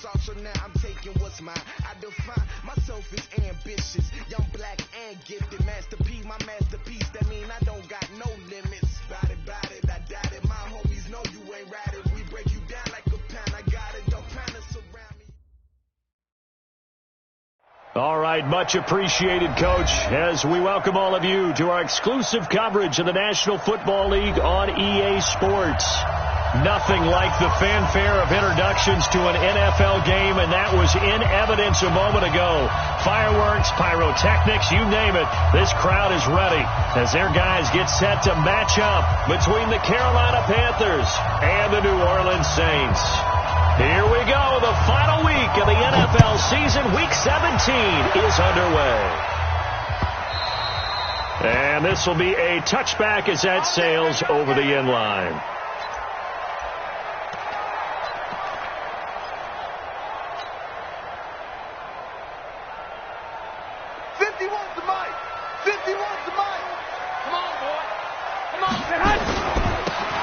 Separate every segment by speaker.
Speaker 1: So now I'm taking what's mine. I define myself as ambitious, young, black, and gifted. Master P, my masterpiece. That mean I don't got no limits. Bout it, I doubt it. My homies know you ain't right it. We break you down like a pound. I got it, don't pound us around me.
Speaker 2: All right, much appreciated, Coach, as we welcome all of you to our exclusive coverage of the National Football League on EA Sports. Nothing like the fanfare of introductions to an NFL game, and that was in evidence a moment ago. Fireworks, pyrotechnics, you name it. This crowd is ready as their guys get set to match up between the Carolina Panthers and the New Orleans Saints. Here we go. The final week of the NFL season, Week 17, is underway. And this will be a touchback as that sails over the end line.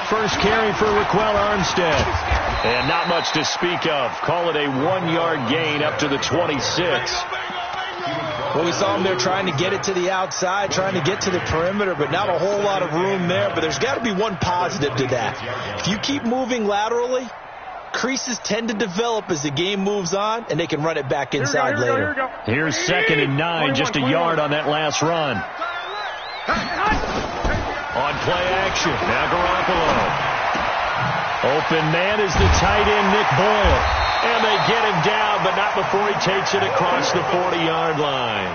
Speaker 2: First carry for Raquel Armstead. And not much to speak of. Call it a 1-yard gain up to the 26.
Speaker 3: Well, we saw him there trying to get it to the outside, trying to get to the perimeter, but not a whole lot of room there. But there's got to be one positive to that. If you keep moving laterally, creases tend to develop as the game moves on, and they can run it back inside later.
Speaker 2: Here's 2nd and 9, just a yard on that last run. On play action, now Garoppolo. Open man is the tight end, Nick Boyle. And they get him down, but not before he takes it across the 40-yard line.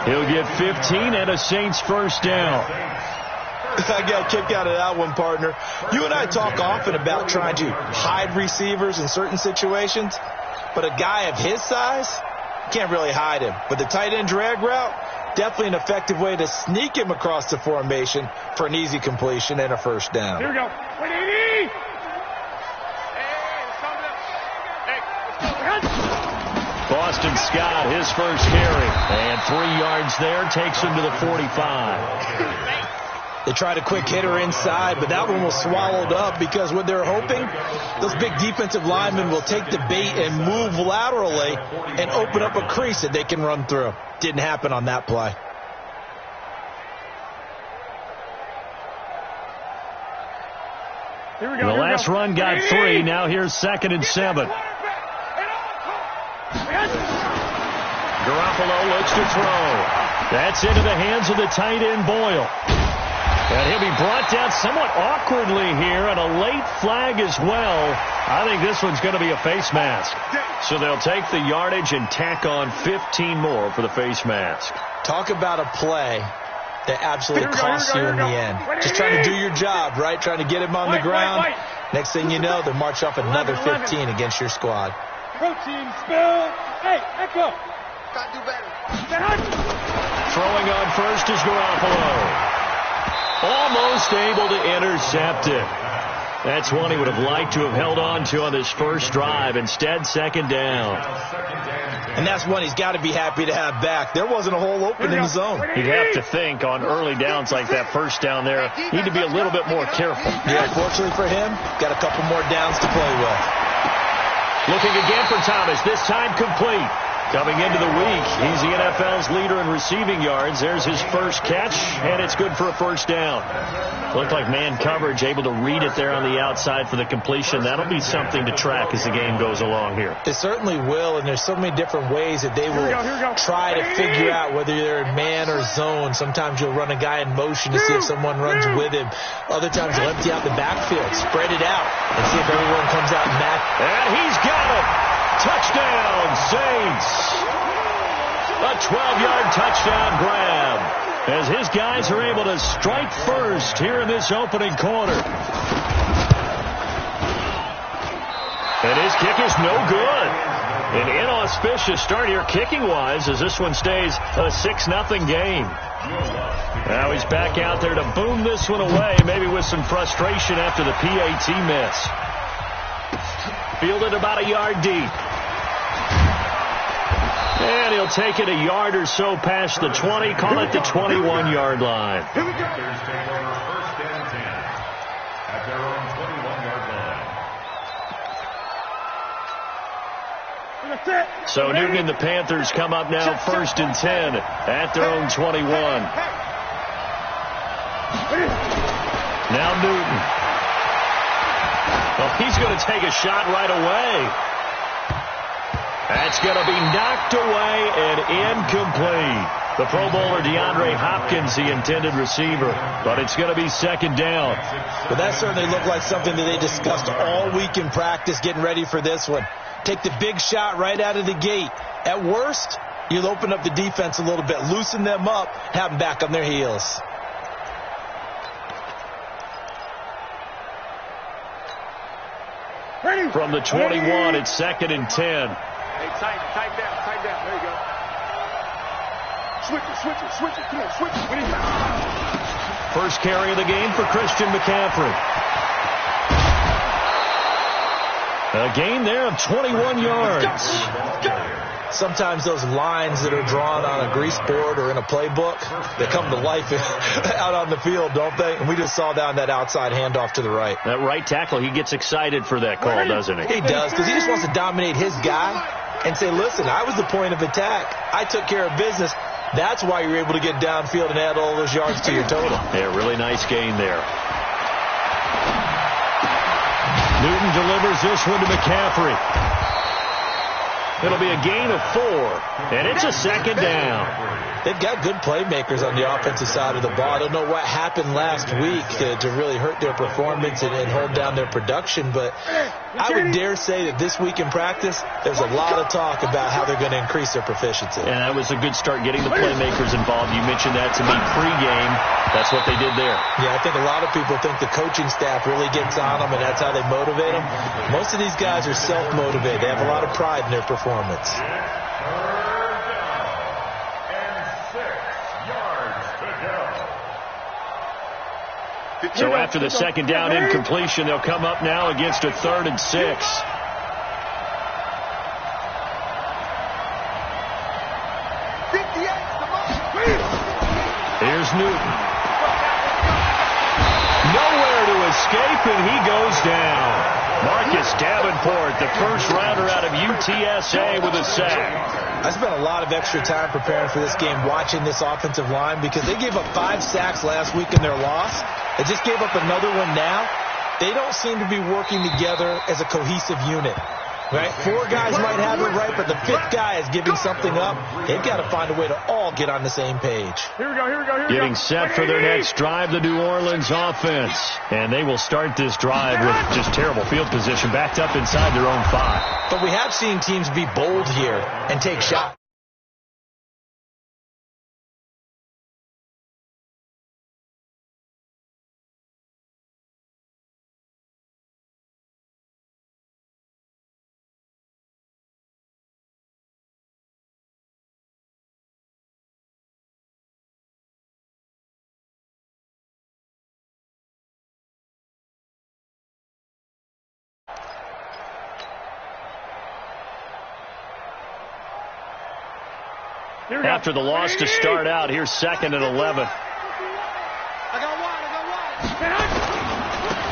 Speaker 2: He'll get 15 and a Saints first down.
Speaker 3: I got a kick out of that one, partner. You and I talk often about trying to hide receivers in certain situations, but a guy of his size, can't really hide him. But the tight end drag route, definitely an effective way to sneak him across the formation for an easy completion and a first down.
Speaker 4: Here we go.
Speaker 2: Boston Scott, his first carry. And 3 yards there, takes him to the 45.
Speaker 3: They tried a quick hitter inside, but that one was swallowed up because what they're hoping, those big defensive linemen will take the bait and move laterally and open up a crease that they can run through. Didn't happen on that play.
Speaker 4: Here we go.
Speaker 2: The last run got 3. Now here's 2nd and 7. Garoppolo looks to throw. That's into the hands of the tight end, Boyle. And he'll be brought down somewhat awkwardly here, and a late flag as well. I think this one's going to be a face mask. So they'll take the yardage and tack on 15 more for the face mask.
Speaker 3: Talk about a play that absolutely costs you in the end. Just trying to do your job, right? Trying to get him on the ground. Next thing you know, they march off another 15 against your squad.
Speaker 4: Protein spill. Hey, echo.
Speaker 1: Gotta do better.
Speaker 2: Throwing on first is Garoppolo. Almost able to intercept it. That's one he would have liked to have held on to on this first drive. Instead, 2nd down.
Speaker 3: And that's one he's got to be happy to have back. There wasn't a hole open in the zone.
Speaker 2: You'd have to think on early downs like that first down there, need to be a little bit more careful.
Speaker 3: Yeah, fortunately for him, got a couple more downs to play with.
Speaker 2: Looking again for Thomas, this time complete. Coming into the week, he's the NFL's leader in receiving yards. There's his first catch, and it's good for a first down. Looked like man coverage, able to read it there on the outside for the completion. That'll be something to track as the game goes along here.
Speaker 3: It certainly will, and there's so many different ways that they will try to figure out whether they're in man or zone. Sometimes you'll run a guy in motion to see if someone runs with him. Other times you'll empty out the backfield, spread it out, and see if everyone comes out and match.
Speaker 2: And he's got it. Touchdown, Saints. A 12-yard touchdown grab as his guys are able to strike first here in this opening quarter. And his kick is no good. An inauspicious start here kicking-wise as this one stays a 6-0 game. Now he's back out there to boom this one away, maybe with some frustration after the PAT miss. Fielded about a yard deep. And he'll take it a yard or so past the 20, call it the 21-yard line.
Speaker 5: Here we go. First and 10 at their own 21-yard line.
Speaker 2: So Newton and the Panthers come up now 1st and 10 at their own 21. Now Newton. Well, he's going to take a shot right away. That's going to be knocked away and incomplete. The Pro Bowler DeAndre Hopkins, the intended receiver, but it's going to be 2nd down.
Speaker 3: But that certainly looked like something that they discussed all week in practice, getting ready for this one. Take the big shot right out of the gate. At worst, you'll open up the defense a little bit, loosen them up, have them back on their heels.
Speaker 2: From the 21, it's 2nd and 10.
Speaker 4: Hey, tight down. There you go. Switch it. Come on, switch it. What do you got?
Speaker 2: First carry of the game for Christian McCaffrey. A gain there of 21 yards.
Speaker 3: Sometimes those lines that are drawn on a grease board or in a playbook, they come to life out on the field, don't they? And we just saw down that outside handoff to the right.
Speaker 2: That right tackle, he gets excited for that call, doesn't he?
Speaker 3: He does, because he just wants to dominate his guy and say, listen, I was the point of attack. I took care of business. That's why you're able to get downfield and add all those yards to your total.
Speaker 2: Yeah, really nice gain there. Newton delivers this one to McCaffrey. It'll be a gain of 4, and it's a 2nd down.
Speaker 3: They've got good playmakers on the offensive side of the ball. I don't know what happened last week to really hurt their performance and hold down their production, but I would dare say that this week in practice, there's a lot of talk about how they're going to increase their proficiency.
Speaker 2: And that was a good start, getting the playmakers involved. You mentioned that to me pregame. That's what they did there.
Speaker 3: Yeah, I think a lot of people think the coaching staff really gets on them, and that's how they motivate them. Most of these guys are self-motivated. They have a lot of pride in their performance.
Speaker 2: So after the 2nd down incompletion, they'll come up now against a 3rd and 6. Here's Newton. Nowhere to escape, and he goes down. Marcus Davenport, the first rounder out of UTSA, with a sack.
Speaker 3: I spent a lot of extra time preparing for this game, watching this offensive line, because they gave up 5 sacks last week in their loss. They just gave up another one now. They don't seem to be working together as a cohesive unit. Right? 4 guys might have it right, but the 5th guy is giving something up. They've got to find a way to all get on the same page.
Speaker 4: Here we go.
Speaker 2: Getting set for their next drive, the New Orleans offense. And they will start this drive with just terrible field position, backed up inside their own 5.
Speaker 3: But we have seen teams be bold here and take shots.
Speaker 2: After the loss to start out, here's 2nd and 11.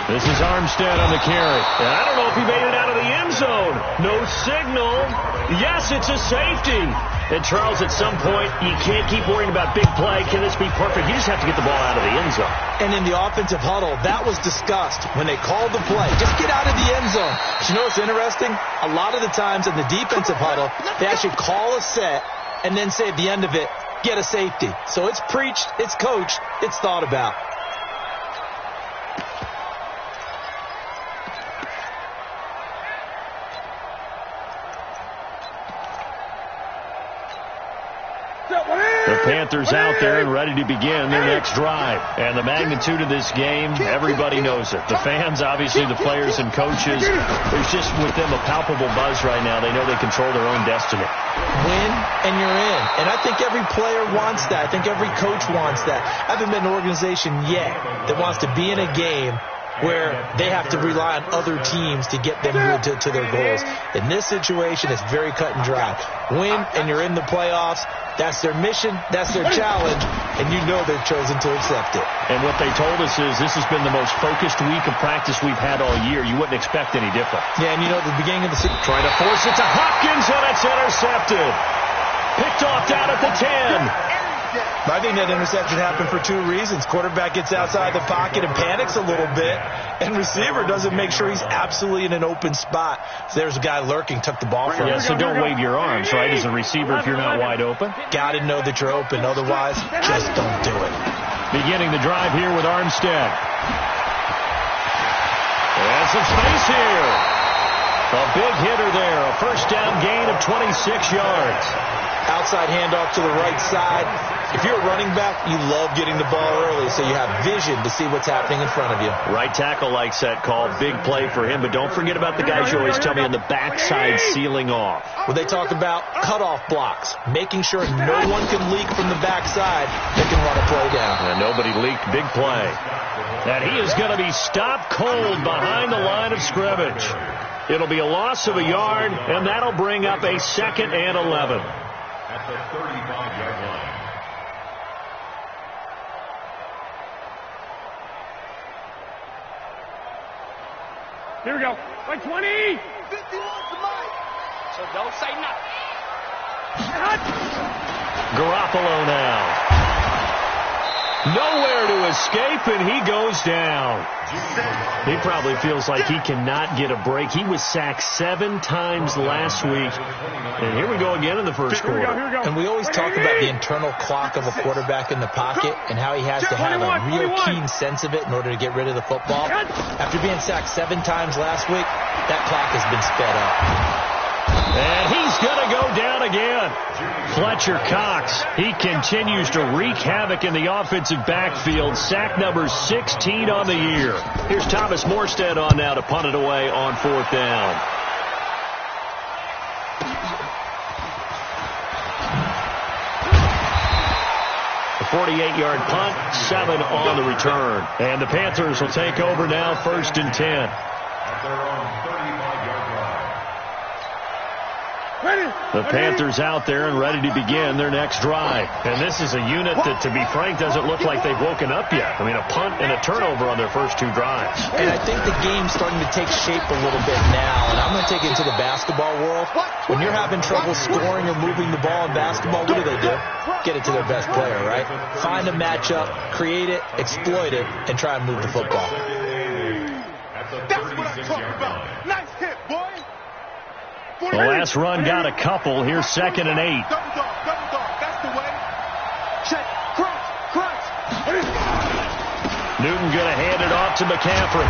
Speaker 2: This is Armstead on the carry. And I don't know if he made it out of the end zone. No signal. Yes, it's a safety. And Charles, at some point, you can't keep worrying about big play. Can this be perfect? You just have to get the ball out of the end zone.
Speaker 3: And in the offensive huddle, that was discussed when they called the play. Just get out of the end zone. But you know what's interesting? A lot of the times in the defensive huddle, they actually call a set and then say at the end of it, get a safety. So it's preached, it's coached, it's thought about.
Speaker 2: The Panthers out there and ready to begin their next drive. And the magnitude of this game, everybody knows it. The fans, obviously the players and coaches, there's just with them a palpable buzz right now. They know they control their own destiny.
Speaker 3: Win and you're in. And I think every player wants that. I think every coach wants that. I haven't been an organization yet that wants to be in a game where they have to rely on other teams to get them to their goals. In this situation, it's very cut and dry. Win and you're in the playoffs. That's their mission. That's their challenge. And you know they've chosen to accept it.
Speaker 2: And what they told us is this has been the most focused week of practice we've had all year. You wouldn't expect any different.
Speaker 3: Yeah, and you know, at the beginning of the season,
Speaker 2: trying to force it to Hopkins on a that's intercepted. Picked off down at the 10.
Speaker 3: I think that interception happened for two reasons. Quarterback gets outside the pocket and panics a little bit, and receiver doesn't make sure he's absolutely in an open spot. So there's a guy lurking, took the ball from him.
Speaker 2: Yeah, so don't wave your arms, right, as a receiver if you're not wide open.
Speaker 3: Got to know that you're open. Otherwise, just don't do it.
Speaker 2: Beginning the drive here with Armstead. And some space here. A big hitter there. A first down gain of 26 yards.
Speaker 3: Outside handoff to the right side. If you're a running back, you love getting the ball early so you have vision to see what's happening in front of you.
Speaker 2: Right tackle likes that call. Big play for him. But don't forget about the guys you always tell me on the backside sealing off.
Speaker 3: When they talk about cutoff blocks, making sure no one can leak from the backside, they can run a play down.
Speaker 2: And nobody leaked. Big play. And he is going to be stopped cold behind the line of scrimmage. It'll be a loss of a yard, and that'll bring up a 2nd and 11.
Speaker 5: At the 35-yard line.
Speaker 4: Here we go. Like 20.
Speaker 1: 51 to Mike.
Speaker 4: So don't say nothing.
Speaker 2: Garoppolo now. Nowhere to escape, and he goes down. He probably feels like he cannot get a break. He was sacked 7 times last week. And here we go again in the first quarter.
Speaker 3: And we always talk about the internal clock of a quarterback in the pocket and how he has to have a real keen sense of it in order to get rid of the football. After being sacked 7 times last week, that clock has been sped up.
Speaker 2: And he's going to go down again. Fletcher Cox, he continues to wreak havoc in the offensive backfield. Sack number 16 on the year. Here's Thomas Morstead on now to punt it away on 4th down. A 48-yard punt, 7 on the return. And the Panthers will take over now, 1st and 10.
Speaker 5: At their own 35-yard line.
Speaker 2: The Panthers out there and ready to begin their next drive. And this is a unit that, to be frank, doesn't look like they've woken up yet. I mean, a punt and a turnover on their first 2 drives.
Speaker 3: And I think the game's starting to take shape a little bit now. And I'm going to take it to the basketball world. When you're having trouble scoring or moving the ball in basketball, what do? Get it to their best player, right? Find a matchup, create it, exploit it, and try and move the football.
Speaker 5: That's what I'm talking about.
Speaker 1: Nice hit, boy.
Speaker 2: The last run got a couple. Here's 2nd and 8.
Speaker 1: Double dog. That's the way. Check. Crunch.
Speaker 2: Newton going to hand it off to McCaffrey.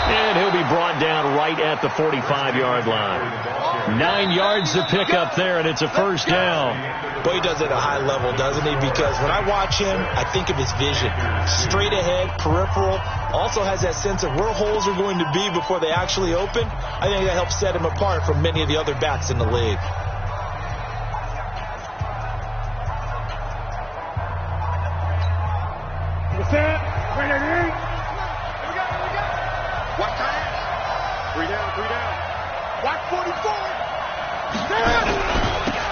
Speaker 2: And he'll be brought down right at the 45-yard line. 9 yards to pick up there, and it's a first down.
Speaker 3: Boy, he does it at a high level, doesn't he? Because when I watch him, I think of his vision. Straight ahead, peripheral. Also has that sense of where holes are going to be before they actually open. I think that helps set him apart from many of the other backs in the league.
Speaker 4: What's that? Right here.
Speaker 1: Watch time.
Speaker 4: 3 down.
Speaker 1: Watch 44.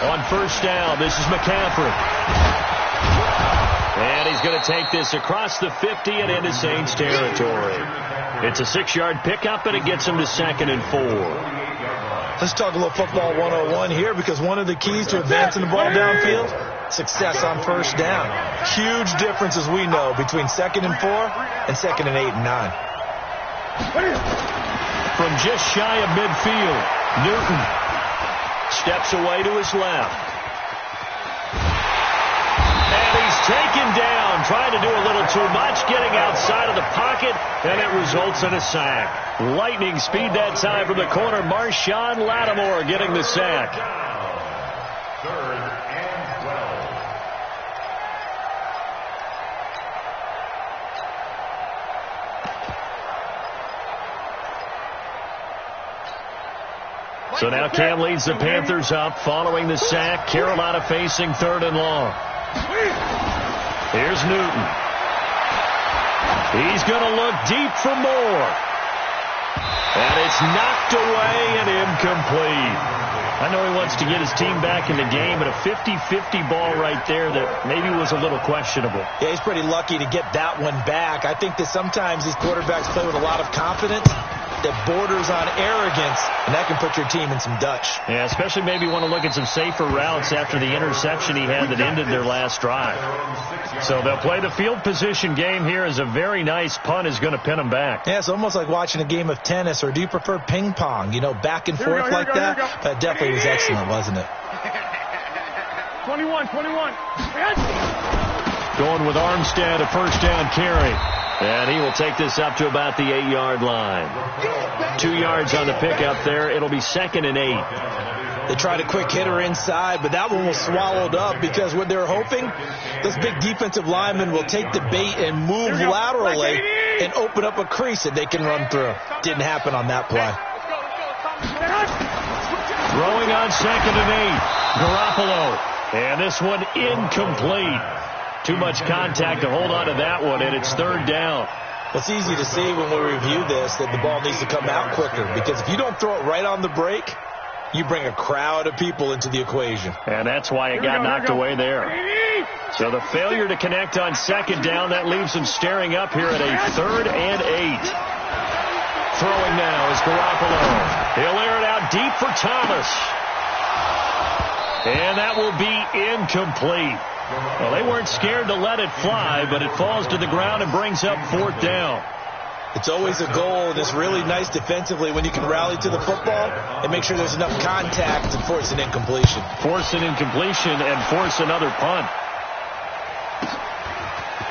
Speaker 2: On first down, this is McCaffrey. And he's going to take this across the 50 and into Saints territory. It's a 6-yard pickup, and it gets him to 2nd and 4.
Speaker 3: Let's talk a little football 101 here, because one of the keys to advancing the ball downfield, success on first down. Huge difference, as we know, between 2nd and 4 and 2nd and 8 and 9.
Speaker 2: From just shy of midfield, Newton steps away to his left. And he's taken down, trying to do a little too much, getting outside of the pocket, and it results in a sack. Lightning speed that time from the corner. Marshawn Lattimore getting the sack.
Speaker 5: 3rd and 12.
Speaker 2: So now Cam leads the Panthers up following the sack. Carolina facing 3rd and long. Here's Newton. He's going to look deep for more. And it's knocked away and incomplete. I know he wants to get his team back in the game, but a 50-50 ball right there that maybe was a little questionable.
Speaker 3: Yeah, he's pretty lucky to get that one back. I think that sometimes these quarterbacks play with a lot of confidence, that borders on arrogance, and that can put your team in some Dutch.
Speaker 2: Yeah, especially maybe want to look at some safer routes after the interception he had that ended their last drive. So they'll play the field position game here as a very nice punt is going to pin them back.
Speaker 3: Yeah, it's almost like watching a game of tennis, or do you prefer ping pong, you know, back and forth like that? That definitely was excellent, wasn't it?
Speaker 4: 21.
Speaker 2: Going with Armstead, a first down carry. And he will take this up to about the 8-yard line. 2 yards on the pickup there. It'll be 2nd and 8.
Speaker 3: They tried a quick hitter inside, but that one was swallowed up because what they're hoping, this big defensive lineman will take the bait and move laterally and open up a crease that they can run through. Didn't happen on that play.
Speaker 2: Throwing on 2nd and 8. Garoppolo. And this one incomplete. Too much contact to hold on to that one, and it's 3rd down.
Speaker 3: Well, it's easy to see when we review this that the ball needs to come out quicker, because if you don't throw it right on the break, you bring a crowd of people into the equation.
Speaker 2: And that's why it got knocked away there. So the failure to connect on 2nd down, that leaves them staring up here at a 3rd and 8. Throwing now is Garoppolo. He'll air it out deep for Thomas. And that will be incomplete. Well, they weren't scared to let it fly, but it falls to the ground and brings up 4th down.
Speaker 3: It's always a goal, and it's really nice defensively when you can rally to the football and make sure there's enough contact to force an incompletion.
Speaker 2: Force an incompletion and force another punt.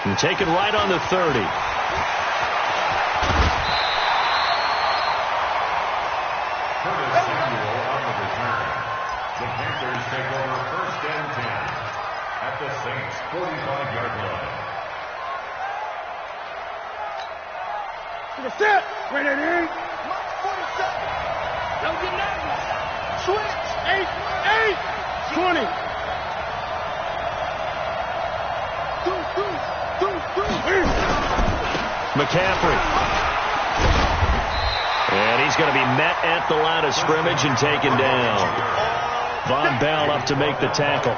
Speaker 2: And take it right on the 30.
Speaker 5: The Panthers take over 1st and 10 at the Saints' 45-yard line.
Speaker 4: Set. Wait at 8. Don't get nervous. Switch. 8. 20.
Speaker 2: McCaffrey. And he's going to be met at the line of scrimmage and taken down. Von Bell up to make the tackle.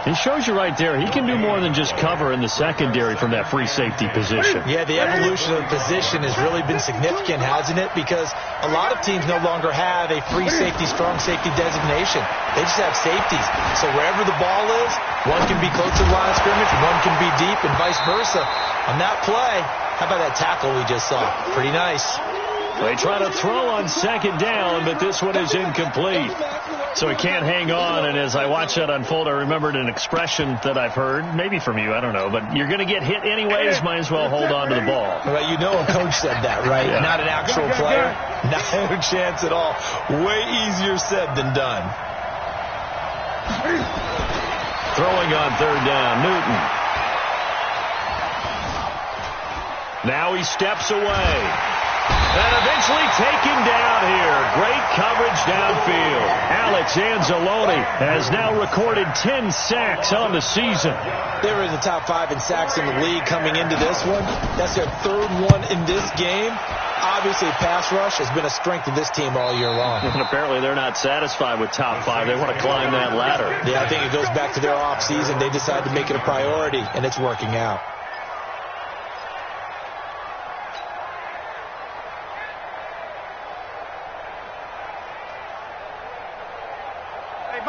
Speaker 2: He shows you right there, he can do more than just cover in the secondary from that free safety position.
Speaker 3: Yeah, the evolution of the position has really been significant, hasn't it? Because a lot of teams no longer have a free safety, strong safety designation. They just have safeties. So wherever the ball is, one can be close to the line of scrimmage, one can be deep, and vice versa. On that play, how about that tackle we just saw? Pretty nice.
Speaker 2: They try to throw on 2nd down, but this one is incomplete. So he can't hang on, and as I watch that unfold, I remembered an expression that I've heard, maybe from you, I don't know, but you're going to get hit anyways, might as well hold on to the ball.
Speaker 3: Well, you know a coach said that, right?
Speaker 2: Yeah.
Speaker 3: Not an actual player. Not a chance at all. Way easier said than done.
Speaker 2: Throwing on 3rd down, Newton. Now he steps away. And eventually taken down here. Great coverage downfield. Alex Anzalone has now recorded 10 sacks on the season.
Speaker 3: They were in the top 5 in sacks in the league coming into this one. That's their 3rd one in this game. Obviously, pass rush has been a strength of this team all year long.
Speaker 2: And apparently they're not satisfied with top 5. They want to climb that ladder.
Speaker 3: Yeah, I think it goes back to their offseason. They decided to make it a priority, and it's working out.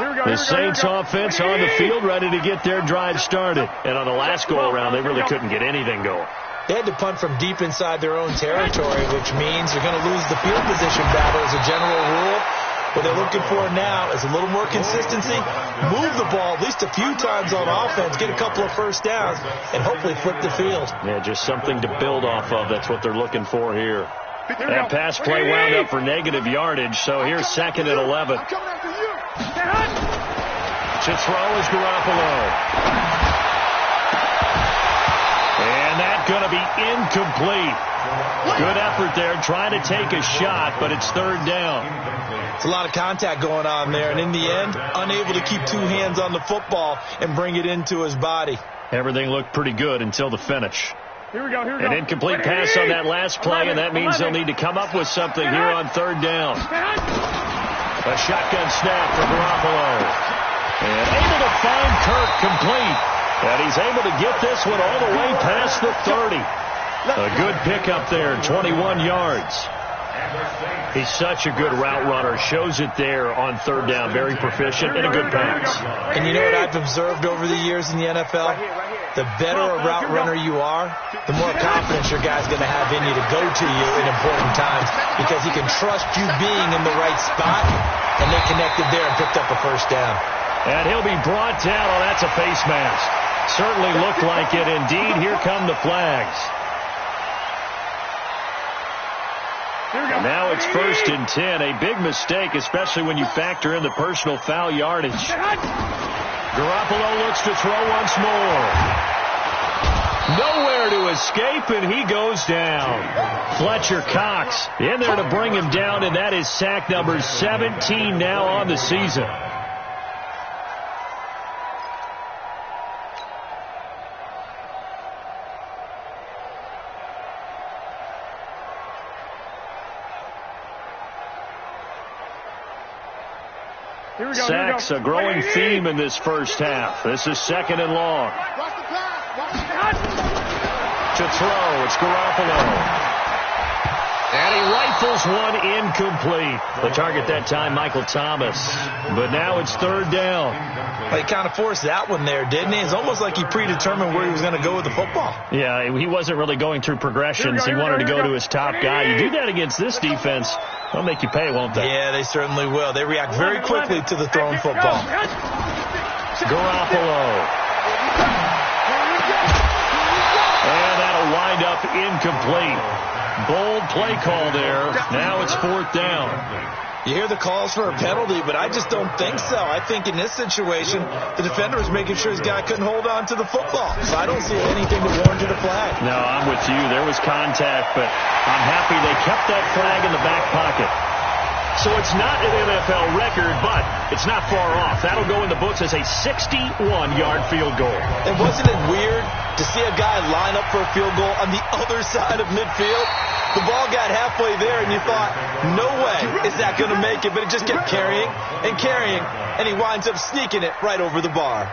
Speaker 2: The Saints offense on the field, ready to get their drive started. And on the last go-around, they really couldn't get anything going.
Speaker 3: They had to punt from deep inside their own territory, which means they're going to lose the field position battle as a general rule. What they're looking for now is a little more consistency, move the ball at least a few times on offense, get a couple of first downs, and hopefully flip the field.
Speaker 2: Yeah, just something to build off of. That's what they're looking for here. That pass play wound up for negative yardage, so here's 2nd and 11. To throw is Garoppolo. And that's going to be incomplete. Good effort there, trying to take a shot, but it's 3rd down.
Speaker 3: It's a lot of contact going on there, and in the end, unable to keep 2 hands on the football and bring it into his body.
Speaker 2: Everything looked pretty good until the finish.
Speaker 4: Here we go.
Speaker 2: An incomplete pass on that last play, and that means they'll need to come up with something here on 3rd down. A shotgun snap for Garoppolo. And able to find Kirk complete. And he's able to get this one all the way past the 30. A good pickup there, 21 yards. He's such a good route runner. Shows it there on third down. Very proficient and a good pass.
Speaker 3: And you know what I've observed over the years in the NFL? The better a route runner you are, the more confidence your guy's going to have in you to go to you in important times because he can trust you being in the right spot, and they connected there and picked up a first down.
Speaker 2: And he'll be brought down. Oh, that's a face mask. Certainly looked like it. Indeed, here come the flags. And now it's 1st and 10. A big mistake, especially when you factor in the personal foul yardage. Garoppolo looks to throw once more. Nowhere to escape, and he goes down. Fletcher Cox in there to bring him down, and that is sack number 17 now on the season. Sacks, a growing theme in this first half. This is 2nd and long. To throw, it's Garoppolo. And he rifles one incomplete. The target that time, Michael Thomas. But now it's 3rd down.
Speaker 3: Well, he kind of forced that one there, didn't he? It's almost like he predetermined where he was going to go with the football.
Speaker 2: Yeah, he wasn't really going through progressions. He wanted to go to his top guy. You do that against this defense, they'll make you pay, won't they?
Speaker 3: Yeah, they certainly will. They react very quickly to the thrown football.
Speaker 2: Garoppolo. And that'll wind up incomplete. Bold play call there. Now it's 4th down.
Speaker 3: You hear the calls for a penalty, but I just don't think so. I think in this situation, the defender was making sure his guy couldn't hold on to the football. So I don't see anything to warrant a flag.
Speaker 2: No, I'm with you. There was contact, but I'm happy they kept that flag in the back pocket. So it's not an NFL record, but it's not far off. That'll go in the books as a 61-yard field goal.
Speaker 3: And wasn't it weird to see a guy line up for a field goal on the other side of midfield? The ball got halfway there, and you thought, no way is that going to make it. But it just kept carrying and carrying, and he winds up sneaking it right over the bar.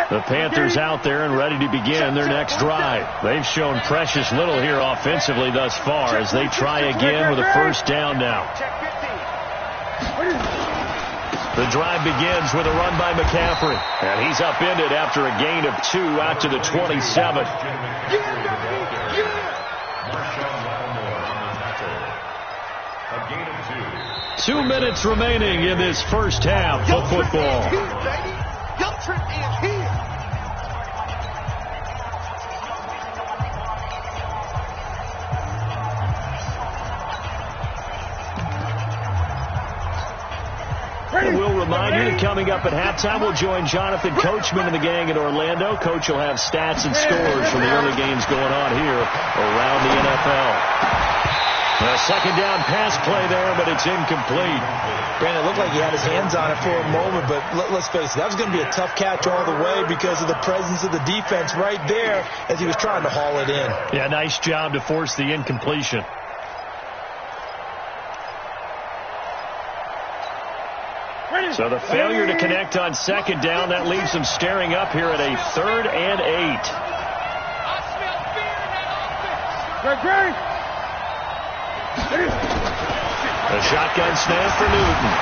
Speaker 2: The Panthers out there and ready to begin their next drive. They've shown precious little here offensively thus far as they try again with a first down now. The drive begins with a run by McCaffrey. And he's upended after a gain of 2 out to the 27. 2 minutes remaining in this first half of football. And we'll remind you that coming up at halftime, we'll join Jonathan Coachman and the gang in Orlando. Coach will have stats and scores from the early games going on here around the NFL. A second down pass play there, but it's incomplete.
Speaker 3: Brandon, it looked like he had his hands on it for a moment, but let's face it, that was going to be a tough catch all the way because of the presence of the defense right there as he was trying to haul it in.
Speaker 2: Yeah, nice job to force the incompletion. So the failure to connect on second down, that leaves them staring up here at a 3rd and 8. A shotgun snap for Newton.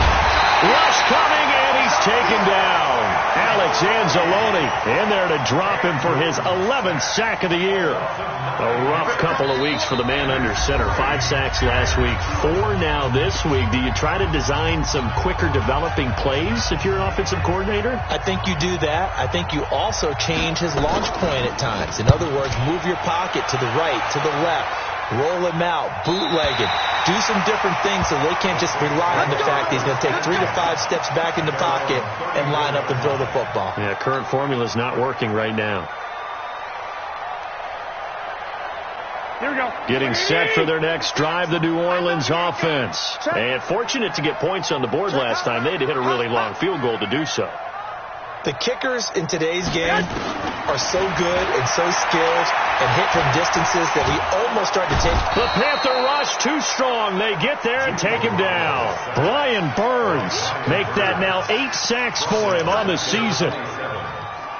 Speaker 2: Rush coming, and he's taken down. Alex Anzalone in there to drop him for his 11th sack of the year. A rough couple of weeks for the man under center. 5 sacks last week, 4 now this week. Do you try to design some quicker developing plays if you're an offensive coordinator?
Speaker 3: I think you do that. I think you also change his launch point at times. In other words, move your pocket to the right, to the left. Roll him out, bootleg it. Do some different things so they can't just rely on the fact that he's going to take 3 to 5 steps back in the pocket and line up and throw the football.
Speaker 2: Yeah, current formula is not working right now.
Speaker 4: Here we go.
Speaker 2: Getting set for their next drive, the New Orleans offense. And fortunate to get points on the board last time. They had to hit a really long field goal to do so.
Speaker 3: The kickers in today's game are so good and so skilled and hit from distances that we almost start to take.
Speaker 2: The Panther rush too strong. They get there and take him down. Brian Burns make that now 8 sacks for him on the season.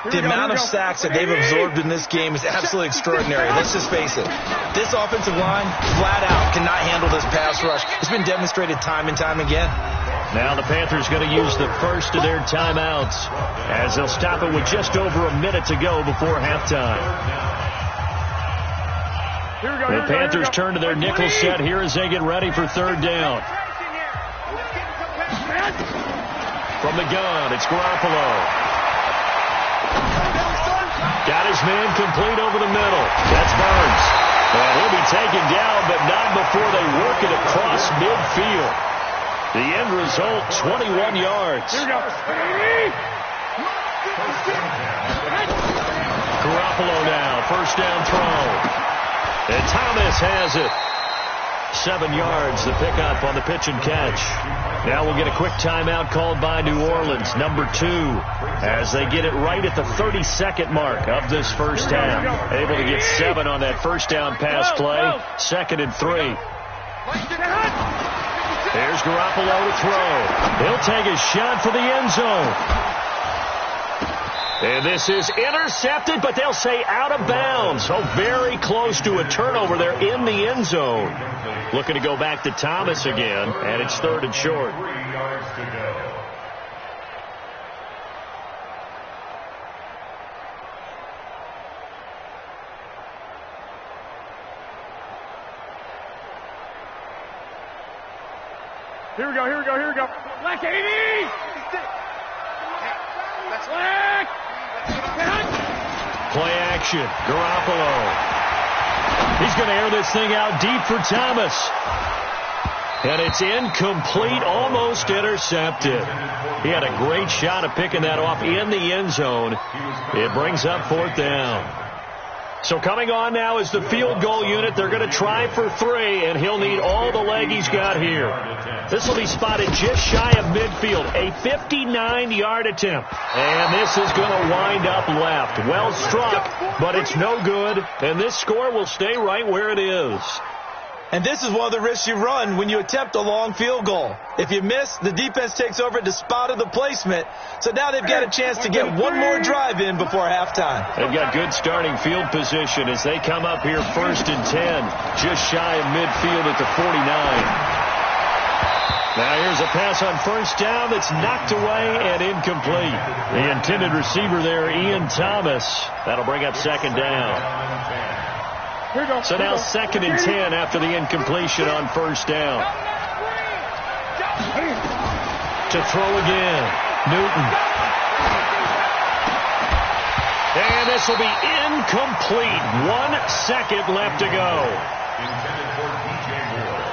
Speaker 3: The amount of sacks that they've absorbed in this game is absolutely extraordinary. Let's just face it. This offensive line, flat out, cannot handle this pass rush. It's been demonstrated time and time again.
Speaker 2: Now the Panthers going to use the first of their timeouts as they'll stop it with just over a minute to go before halftime. The Panthers turn to their nickel set here as they get ready for third down. From the gun, it's Garoppolo. Got his man complete over the middle. That's Burns. And he'll be taken down, but not before they work it across midfield. The end result, 21 yards.
Speaker 4: Here we go.
Speaker 2: Garoppolo now, first down throw. And Thomas has it. 7 yards, the pickup on the pitch and catch. Now we'll get a quick timeout called by New Orleans, number 2, as they get it right at the 32nd mark of this first half. Able to get 7 on that first down pass play. 2nd and 3. There's Garoppolo to throw. He'll take a shot for the end zone. And this is intercepted, but they'll say out of bounds. So very close to a turnover there in the end zone. Looking to go back to Thomas again, and it's 3rd and short.
Speaker 5: 3 yards to go.
Speaker 4: Here we go, here we go, here we go. Black 80! Black!
Speaker 2: Play action. Garoppolo. He's going to air this thing out deep for Thomas. And it's incomplete, almost intercepted. He had a great shot at picking that off in the end zone. It brings up 4th down. So coming on now is the field goal unit. They're going to try for 3, and he'll need all the leg he's got here. This will be spotted just shy of midfield. A 59-yard attempt. And this is going to wind up left. Well struck, but it's no good. And this score will stay right where it is.
Speaker 3: And this is one of the risks you run when you attempt a long field goal. If you miss, the defense takes over at the spot of the placement. So now they've got a chance to get one more drive in before halftime.
Speaker 2: They've got good starting field position as they come up here 1st and 10, just shy of midfield at the 49. Now here's a pass on first down that's knocked away and incomplete. The intended receiver there, Ian Thomas. That'll bring up 2nd down. So now 2nd and 10 after the incompletion on first down. To throw again, Newton. And this will be incomplete. 1 second left to go.
Speaker 5: Intended for DJ Moore.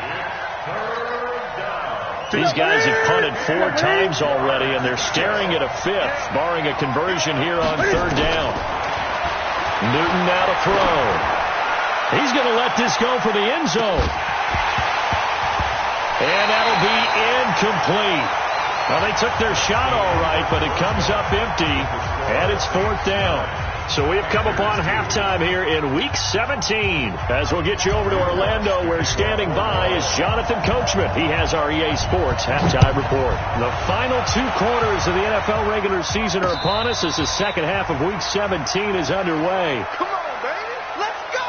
Speaker 5: It's 3rd down.
Speaker 2: These guys have punted 4 times already, and they're staring at a 5th, barring a conversion here on 3rd down. Newton now to throw. He's going to let this go for the end zone. And that'll be incomplete. Well, they took their shot all right, but it comes up empty, and it's 4th down. So we have come upon halftime here in Week 17. As we'll get you over to Orlando, where standing by is Jonathan Coachman. He has our EA Sports Halftime Report. The final 2 quarters of the NFL regular season are upon us as the second half of Week 17 is underway.
Speaker 1: Come on, baby. Let's go.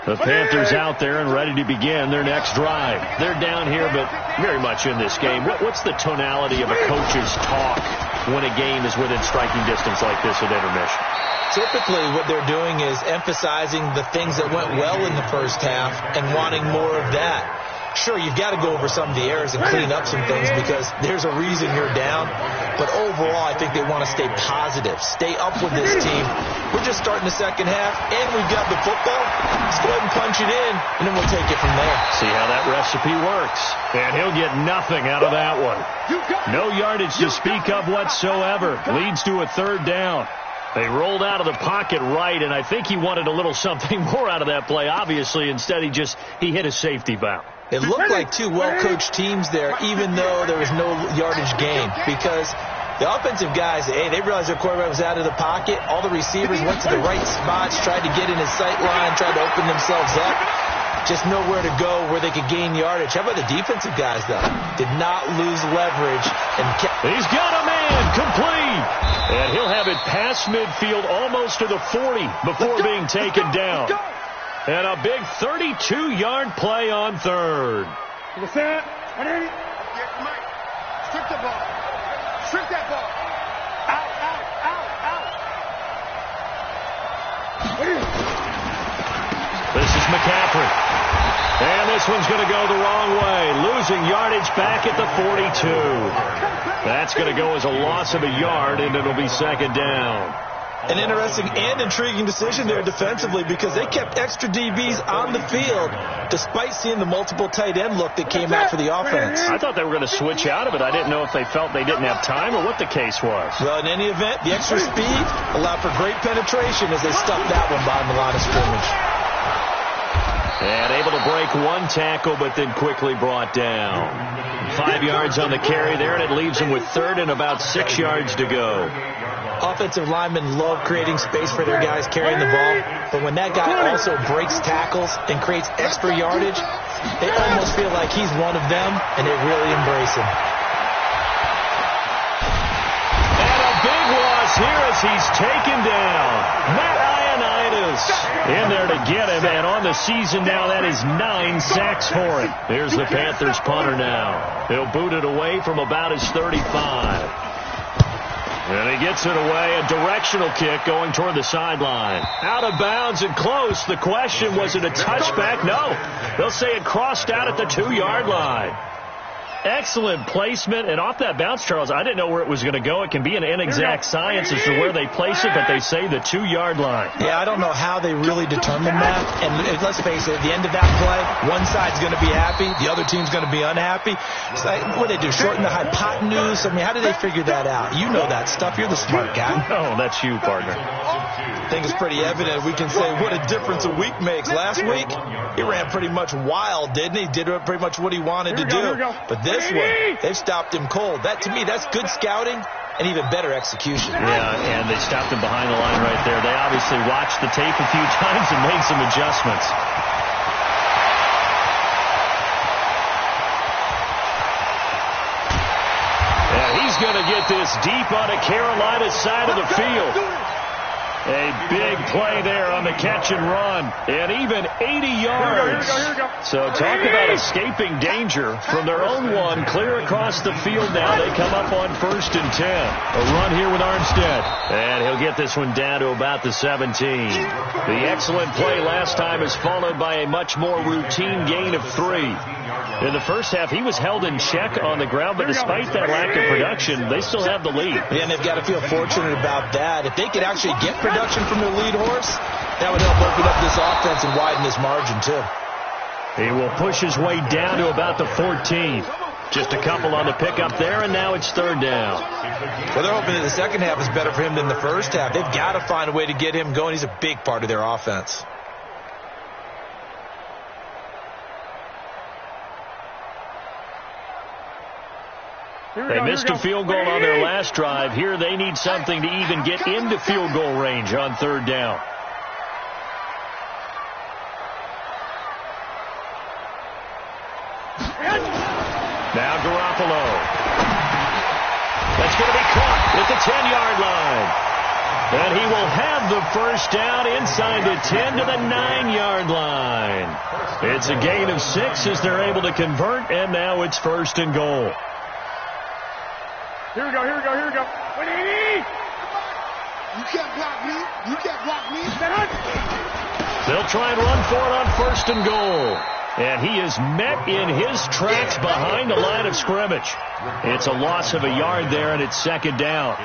Speaker 2: The Panthers out there and ready to begin their next drive. They're down here, but very much in this game. What's the tonality of a coach's talk when a game is within striking distance like this at intermission?
Speaker 3: Typically, what they're doing is emphasizing the things that went well in the first half and wanting more of that. Sure, you've got to go over some of the errors and clean up some things because there's a reason you're down. But overall, I think they want to stay positive, stay up with this team. We're just starting the second half, and we've got the football. Let's go ahead and punch it in, and then we'll take it from there.
Speaker 2: See how that recipe works. And he'll get nothing out of that one. No yardage to speak of whatsoever. Leads to a 3rd down. They rolled out of the pocket right, and I think he wanted a little something more out of that play, obviously. Instead, he hit a safety valve.
Speaker 3: It looked like two well-coached teams there, even though there was no yardage gain, because the offensive guys, hey, they realized their quarterback was out of the pocket. All the receivers went to the right spots, tried to get in his sight line, tried to open themselves up. Just nowhere to go where they could gain yardage. How about the defensive guys, though? Did not lose leverage.
Speaker 2: He's got a man complete. And he'll have it past midfield almost to the 40 before being taken down. And a big 32-yard play on third.
Speaker 4: To the set. Mike, strip the ball. Strip that ball. Out.
Speaker 2: This is McCaffrey. And this one's going to go the wrong way. Losing yardage back at the 42. That's going to go as a loss of a yard, and it'll be second down.
Speaker 3: An interesting and intriguing decision there defensively, because they kept extra DBs on the field despite seeing the multiple tight end look that came out for the offense.
Speaker 2: I thought they were going to switch out of it. I didn't know if they felt they didn't have time or what the case was.
Speaker 3: Well, in any event, the extra speed allowed for great penetration as they stuffed that one behind the line of scrimmage.
Speaker 2: And able to break one tackle, but then quickly brought down. 5 yards on the carry there, and it leaves them with third and about 6 yards to go.
Speaker 3: Offensive linemen love creating space for their guys carrying the ball, but when that guy also breaks tackles and creates extra yardage, they almost feel like he's one of them, and they really embrace him.
Speaker 2: And a big loss here as he's taken down. Matt Ioannidis in there to get him, and on the season now, that is 9 sacks for him. Here's the Panthers punter now. He'll boot it away from about his 35. And he gets it away, a directional kick going toward the sideline. Out of bounds and close. The question, was it a touchback? No. They'll say it crossed out at the 2-yard line. Excellent placement, and off that bounce, Charles, I didn't know where it was going to go. It can be an inexact science as to where they place it, but they say the 2-yard line.
Speaker 3: Yeah, I don't know how they really determine that. And let's face it, at the end of that play, one side's going to be happy, the other teteam's going to be unhappy. So what do they do, shorten the hypotenuse? I mean, how do they figure that out? You know that stuff. You're the smart guy.
Speaker 2: No, that's you, partner.
Speaker 3: I think it's pretty evident. We can say what a difference a week makes. Last week, he ran pretty much wild, didn't he? Did pretty much what he wanted to do. But this one, they've stopped him cold. That, to me, that's good scouting and even better execution.
Speaker 2: Yeah, and they stopped him behind the line right there. They obviously watched the tape a few times and made some adjustments. Yeah, he's going to get this deep on the Carolina side of the field. A big play there on the catch and run, and even 80 yards.
Speaker 4: Here we go.
Speaker 2: So talk about escaping danger from their own one, clear across the field now. They come up on 1st and 10. A run here with Armstead, and he'll get this one down to about the 17. The excellent play last time is followed by a much more routine gain of 3. In the first half, he was held in check on the ground, but despite that lack of production, they still have the lead.
Speaker 3: Yeah, and they've got to feel fortunate about that. If they could actually get production from their lead horse, that would help open up this offense and widen this margin, too.
Speaker 2: He will push his way down to about the 14. Just a couple on the pickup there, and now it's 3rd down.
Speaker 3: Well, they're hoping that the second half is better for him than the first half. They've got to find a way to get him going. He's a big part of their offense.
Speaker 2: They missed a field goal on their last drive. Here they need something to even get into field goal range on 3rd down. Now Garoppolo. That's going to be caught at the 10-yard line. And he will have the first down inside the 10 to the 9-yard line. It's a gain of 6 as they're able to convert, and now it's 1st and goal.
Speaker 4: Here we go. 180.
Speaker 1: You can't block me. You can't block me.
Speaker 2: They'll try and run for it on 1st and goal. And he is met in his tracks behind the line of scrimmage. It's a loss of a yard there, and it's second down.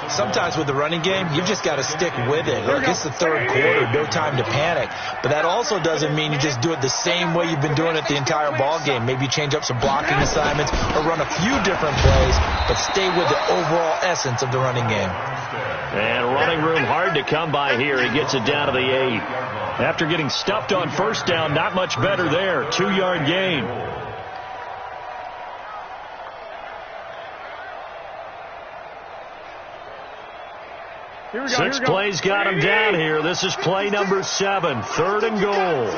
Speaker 3: Sometimes with the running game, you've just got to stick with it. Look, it's the third quarter, no time to panic. But that also doesn't mean you just do it the same way you've been doing it the entire ball game. Maybe change up some blocking assignments or run a few different plays, but stay with the overall essence of the running game.
Speaker 2: And running room hard to come by here. He gets it down to the 8. After getting stuffed on first down, not much better there. 2-yard gain. Six plays got him down here. This is play number 7. 3rd and goal.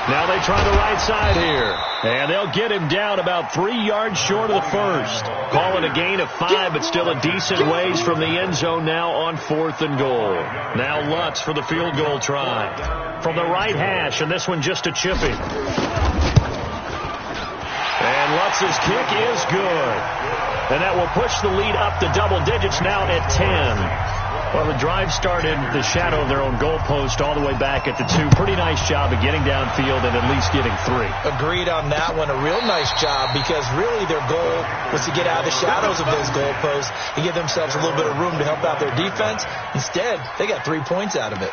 Speaker 2: Now they try the right side here. And they'll get him down about 3 yards short of the first. Call it a gain of 5, but still a decent ways from the end zone now on 4th and goal. Now Lutz for the field goal try. From the right hash, and this one just a chipping. And Lutz's kick is good. And that will push the lead up to double digits now at 10. Well, the drive started the shadow of their own goalpost all the way back at the 2. Pretty nice job of getting downfield and at least getting 3.
Speaker 3: Agreed on that one. A real nice job because really their goal was to get out of the shadows of those goalposts and give themselves a little bit of room to help out their defense. Instead, they got 3 points out of it.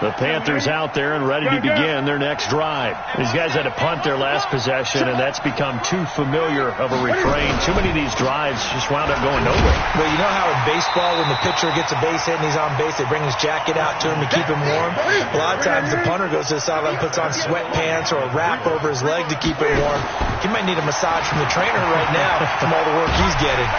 Speaker 2: The Panthers out there and ready to begin their next drive. These guys had to punt their last possession, and that's become too familiar of a refrain. Too many of these drives just wound up going nowhere.
Speaker 3: Well, you know how in baseball when the pitcher gets a base hit and he's on base, they bring his jacket out to him to keep him warm? A lot of times the punter goes to the sideline, puts on sweatpants or a wrap over his leg to keep him warm. He might need a massage from the trainer right now from all the work he's getting.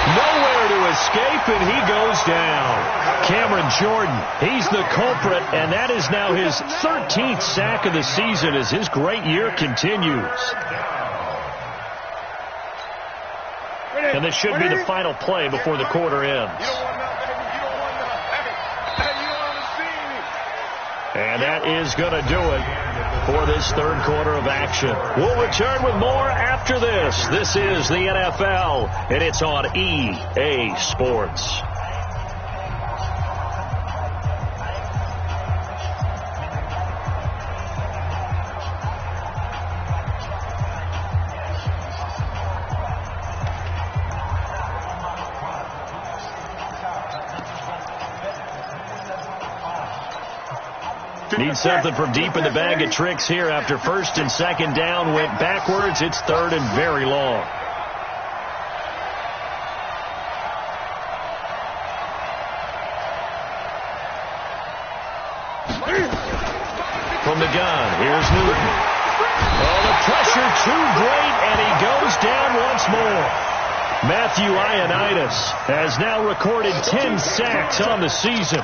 Speaker 2: Nowhere to escape, and he goes down. Cameron Jordan, he's the culprit, and that is now his 13th sack of the season as his great year continues. And this should be the final play before the quarter ends. And that is going to do it for this third quarter of action. We'll return with more after this. This is the NFL, and it's on EA Sports. Need something from deep in the bag of tricks here after first and second down went backwards. It's third and very long. From the gun, here's Newton. Oh, the pressure too great, and he goes down once more. Matthew Ioannidis has now recorded 10 sacks on the season.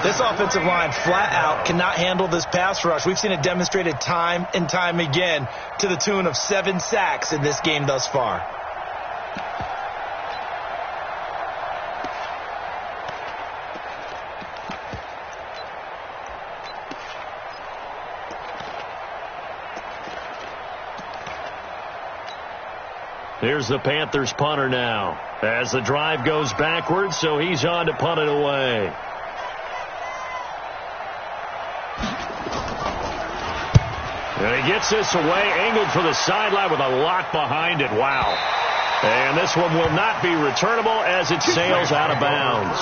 Speaker 3: This offensive line flat out cannot handle this pass rush. We've seen it demonstrated time and time again to the tune of 7 sacks in this game thus far.
Speaker 2: Here's the Panthers punter now as the drive goes backwards, so he's on to punt it away. And he gets this away, angled for the sideline with a lot behind it. Wow. And this one will not be returnable as it sails out of bounds.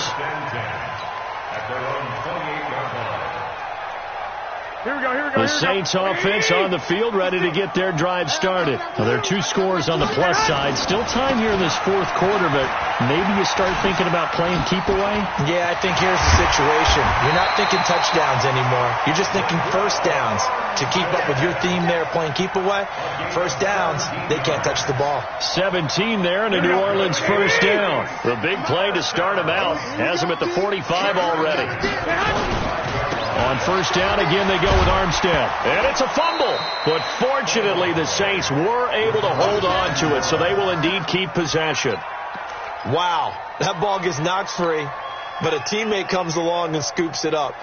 Speaker 2: The Saints offense on the field, ready to get their drive started. Now, there are 2 scores on the plus side. Still time here in this fourth quarter, but maybe you start thinking about playing keep away?
Speaker 3: Yeah, I think here's the situation. You're not thinking touchdowns anymore. You're just thinking first downs. To keep up with your theme there, playing keep away, first downs, they can't touch the ball.
Speaker 2: 17 there and a New Orleans first down. The big play to start him out. Has him at the 45 already. On first down, again, they go with Armstead. And it's a fumble. But fortunately, the Saints were able to hold on to it, so they will indeed keep possession.
Speaker 3: Wow, that ball gets knocked free, but a teammate comes along and scoops it up.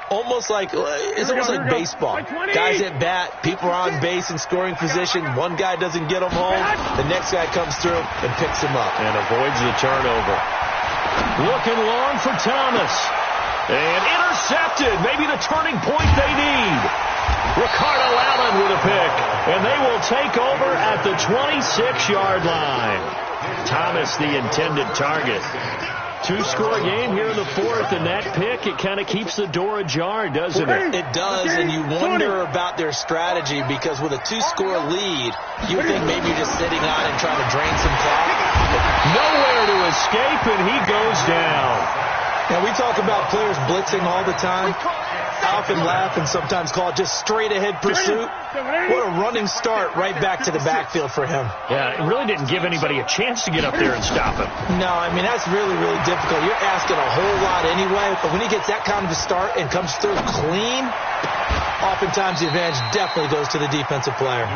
Speaker 3: Almost like it's almost like baseball. Guys at bat, people are on base in scoring position. One guy doesn't get him home. The next guy comes through and picks him up.
Speaker 2: And avoids the turnover. Looking long for Thomas. And intercepted. Maybe the turning point they need. Ricardo Allen with a pick. And they will take over at the 26-yard line. Thomas, the intended target. Two-score game here in the fourth, and that pick, it kind of keeps the door ajar, doesn't it?
Speaker 3: It does, and you wonder about their strategy, because with a two-score lead, you think maybe you're just sitting on and trying to drain some clock.
Speaker 2: Nowhere to escape, and he goes down.
Speaker 3: Now, we talk about players blitzing all the time. I often laugh and sometimes call it just straight-ahead pursuit. What a running start right back to the backfield for him.
Speaker 2: Yeah, it really didn't give anybody a chance to get up there and stop him.
Speaker 3: No, I mean, that's really, really difficult. You're asking a whole lot anyway, but when he gets that kind of a start and comes through clean, oftentimes the advantage definitely goes to the defensive player.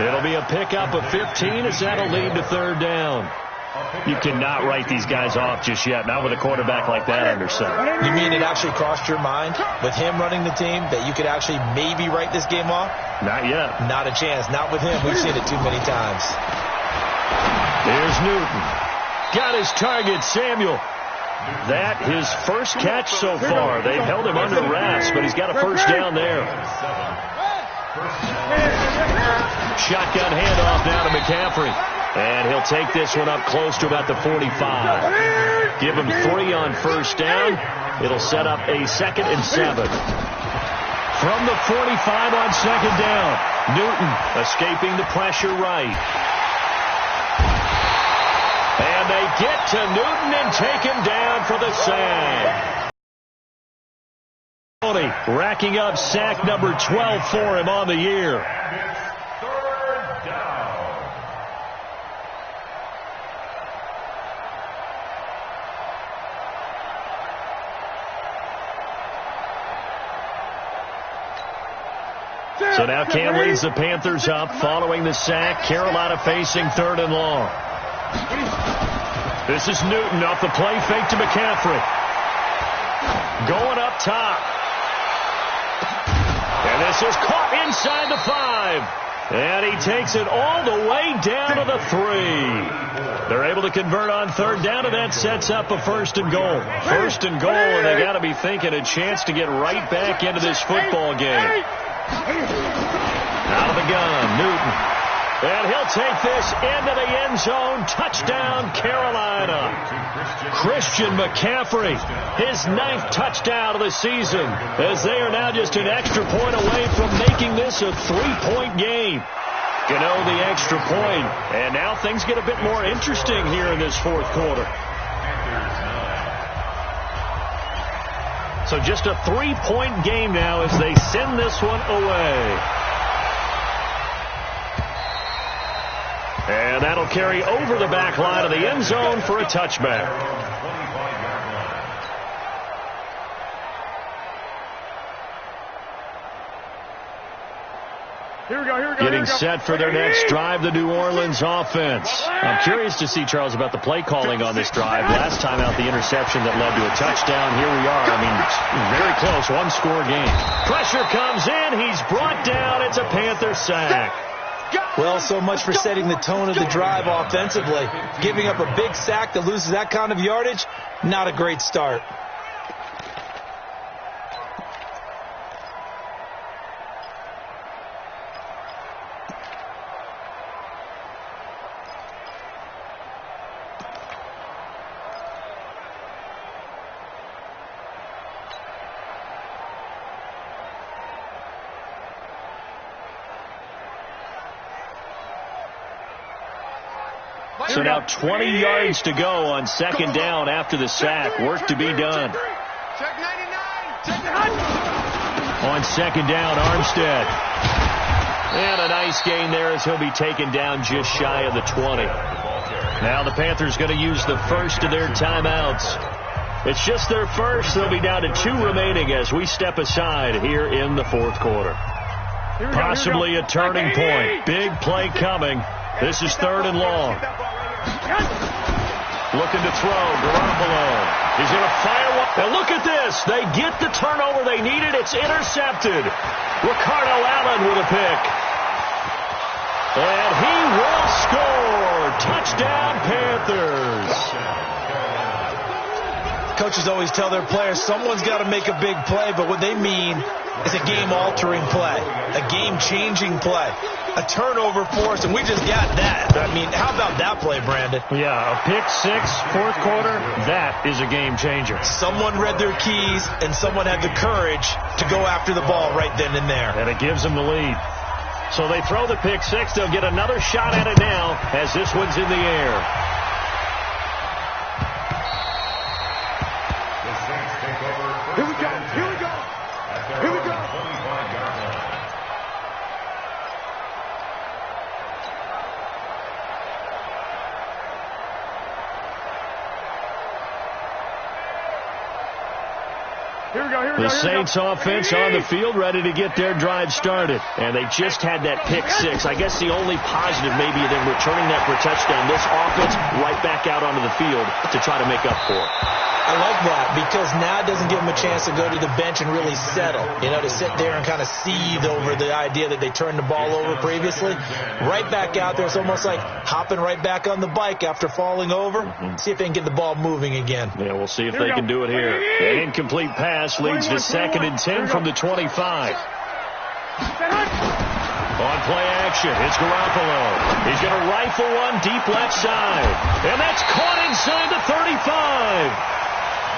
Speaker 2: It'll be a pickup of 15 as that'll lead to third down. You cannot write these guys off just yet, not with a quarterback like that under center.
Speaker 3: You mean it actually crossed your mind with him running the team that you could actually maybe write this game off?
Speaker 2: Not yet.
Speaker 3: Not a chance. Not with him. We've seen it too many times.
Speaker 2: There's Newton. Got his target, Samuel. That his first catch so far. They've held him under wraps, but he's got a first down there. Shotgun handoff now to McCaffrey. And he'll take this one up close to about the 45. Give him 3 on first down. It'll set up a 2nd and 7. From the 45 on second down, Newton escaping the pressure right. And they get to Newton and take him down for the sack. Racking up sack number 12 for him on the year. So now Cam leads the Panthers up following the sack. Carolina facing 3rd and long. This is Newton off the play fake to McCaffrey. Going up top. And this is caught inside the 5. And he takes it all the way down to the 3. They're able to convert on third down, and that sets up a 1st and goal. 1st and goal, and they got to be thinking a chance to get right back into this football game. Out of the gun, Newton. And he'll take this into the end zone. Touchdown, Carolina. Christian McCaffrey, his 9th touchdown of the season, as they are now just an extra point away from making this a 3-point game. Gano the extra point. And now things get a bit more interesting here in this 4th quarter. So just a 3-point game now as they send this one away. And that'll carry over the back line of the end zone for a touchback. Getting set for their next drive, the New Orleans offense. I'm curious to see, Charles, about the play calling on this drive. Last time out, the interception that led to a touchdown. Here we are. I mean, very close, 1-score game. Pressure comes in. He's brought down. It's a Panther sack.
Speaker 3: Well, so much for setting the tone of the drive offensively. Giving up a big sack that loses that kind of yardage, not a great start.
Speaker 2: So now 20 yards to go on second down after the sack. Work to be done. On second down, Armstead. And a nice gain there as he'll be taken down just shy of the 20. Now the Panthers going to use the first of their timeouts. It's just their first. They'll be down to 2 remaining as we step aside here in the 4th quarter. Possibly a turning point. Big play coming. This is 3rd and long. Looking to throw. Garoppolo. He's going to fire one. And look at this. They get the turnover they needed. It's intercepted. Ricardo Allen with a pick. And he will score. Touchdown, Panthers.
Speaker 3: Coaches always tell their players someone's got to make a big play, but what they mean is a game-altering play, a game-changing play, a turnover force, and we just got that. I mean, how about that play, Brandon?
Speaker 2: Yeah, a pick six, fourth quarter, that is a game-changer.
Speaker 3: Someone read their keys, and someone had the courage to go after the ball right then and there.
Speaker 2: And it gives them the lead. So they throw the pick six. They'll get another shot at it now as this one's in the air.
Speaker 4: Here we go. Here we go. Here we go.
Speaker 2: The Saints offense on the field, ready to get their drive started. And they just had that pick six. I guess the only positive maybe of them returning that for a touchdown. This offense right back out onto the field to try to make up for it.
Speaker 3: I like that because now it doesn't give them a chance to go to the bench and really settle. You know, to sit there and kind of seethe over the idea that they turned the ball over previously. Right back out there. It's almost like hopping right back on the bike after falling over. See if they can get the ball moving again.
Speaker 2: Yeah, we'll see if they can do it here. An incomplete pass leads to 2nd and 10 from the 25. On play action, it's Garoppolo. He's going to rifle one deep left side. And that's caught inside the 35.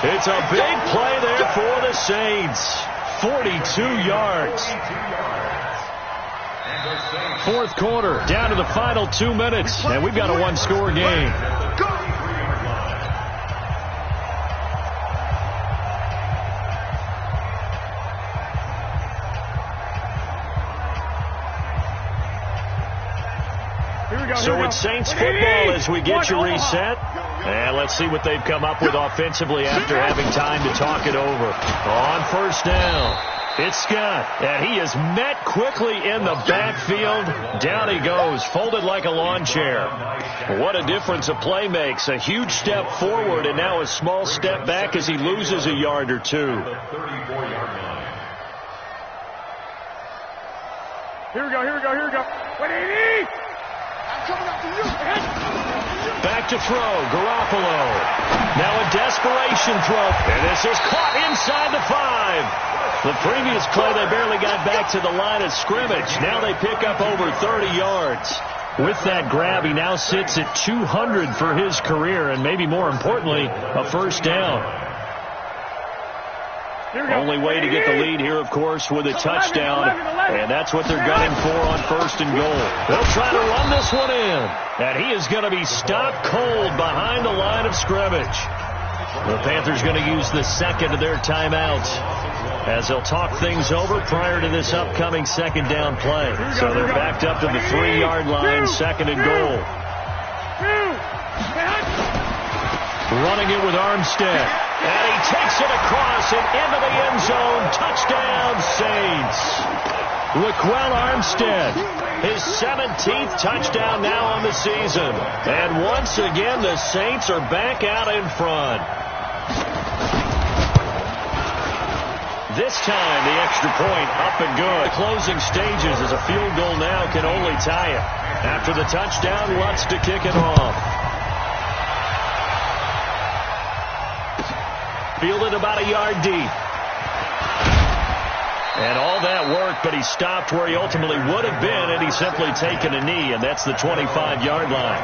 Speaker 2: It's a big play there for the Saints. 42 yards. Fourth quarter, down to the final 2 minutes. And we've got a one-score game. So it's Saints football as we get you reset. And let's see what they've come up with offensively after having time to talk it over. On first down, it's Scott. And he is met quickly in the backfield. Down he goes, folded like a lawn chair. What a difference a play makes. A huge step forward and now a small step back as he loses a yard or two.
Speaker 4: Here we go. What do you need?
Speaker 2: Back to throw, Garoppolo. Now a desperation throw, and this is caught inside the 5. The previous play, they barely got back to the line of scrimmage. Now they pick up over 30 yards. With that grab, he now sits at 200 for his career, and maybe more importantly, a first down. Only way to get the lead here, of course, with a touchdown, and that's what they're gunning for on 1st and goal. They'll try to run this one in, and he is going to be stopped cold behind the line of scrimmage. The Panthers going to use the second of their timeouts as they'll talk things over prior to this upcoming second down play. So they're backed up to the 3-yard line, 2nd and goal. Running it with Armstead. And he takes it across and into the end zone. Touchdown, Saints. Laquell Armstead, his 17th touchdown now on the season. And once again, the Saints are back out in front. This time, the extra point up and good. The closing stages as a field goal now can only tie it. After the touchdown, Lutz to kick it off. Fielded about a yard deep. And all that work, but he stopped where he ultimately would have been had he simply taken a knee, and that's the 25-yard line.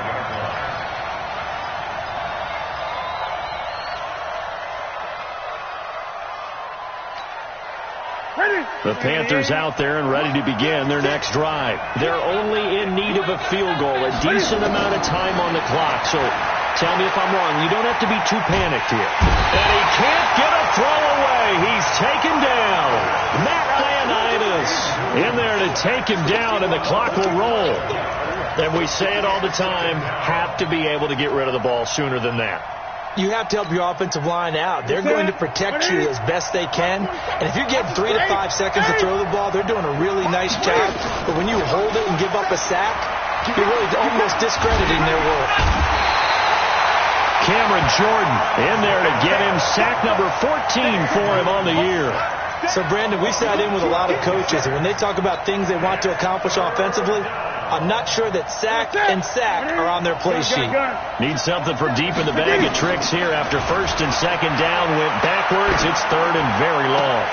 Speaker 2: The Panthers out there and ready to begin their next drive. They're only in need of a field goal, a decent amount of time on the clock. So tell me if I'm wrong. You don't have to be too panicked here. And he can't get a throw away. He's taken down. Matt Ioannidis in there to take him down, and the clock will roll. And we say it all the time, have to be able to get rid of the ball sooner than that.
Speaker 3: You have to help your offensive line out. They're going to protect you as best they can. And if you're getting 3 to 5 seconds to throw the ball, they're doing a really nice job. But when you hold it and give up a sack, you're really almost discrediting their work.
Speaker 2: Cameron Jordan in there to get him. Sack number 14 for him on the year.
Speaker 3: So, Brandon, we sat in with a lot of coaches, and when they talk about things they want to accomplish offensively, I'm not sure that sack and sack are on their play sheet.
Speaker 2: Need something from deep in the bag of tricks here after first and second down went backwards. It's third and very long.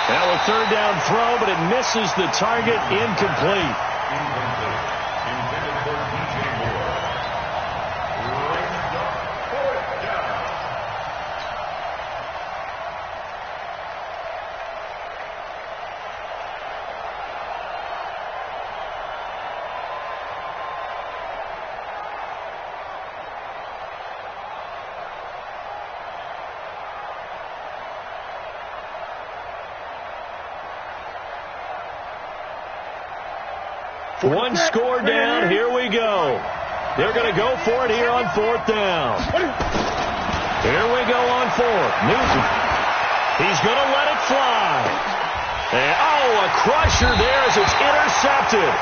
Speaker 2: Now a third down throw, but it misses the target. Incomplete.
Speaker 5: Intended for DJ Moore. Brings up fourth down.
Speaker 2: One score down. Here we go. They're going to go for it here on fourth down. Here we go on fourth. Newton. He's going to let it fly. And, a crusher there as it's intercepted.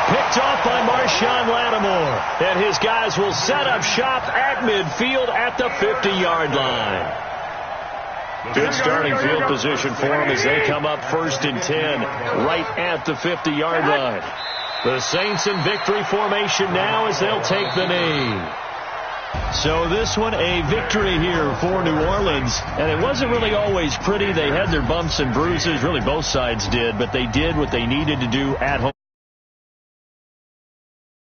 Speaker 2: Picked off by Marshawn Lattimore. And his guys will set up shop at midfield at the 50-yard line. Good starting field position for them as they come up first and 10 right at the 50-yard line. The Saints in victory formation now as they'll take the knee. So this one a victory here for New Orleans. And it wasn't really always pretty. They had their bumps and bruises. Really both sides did. But they did what they needed to do at home.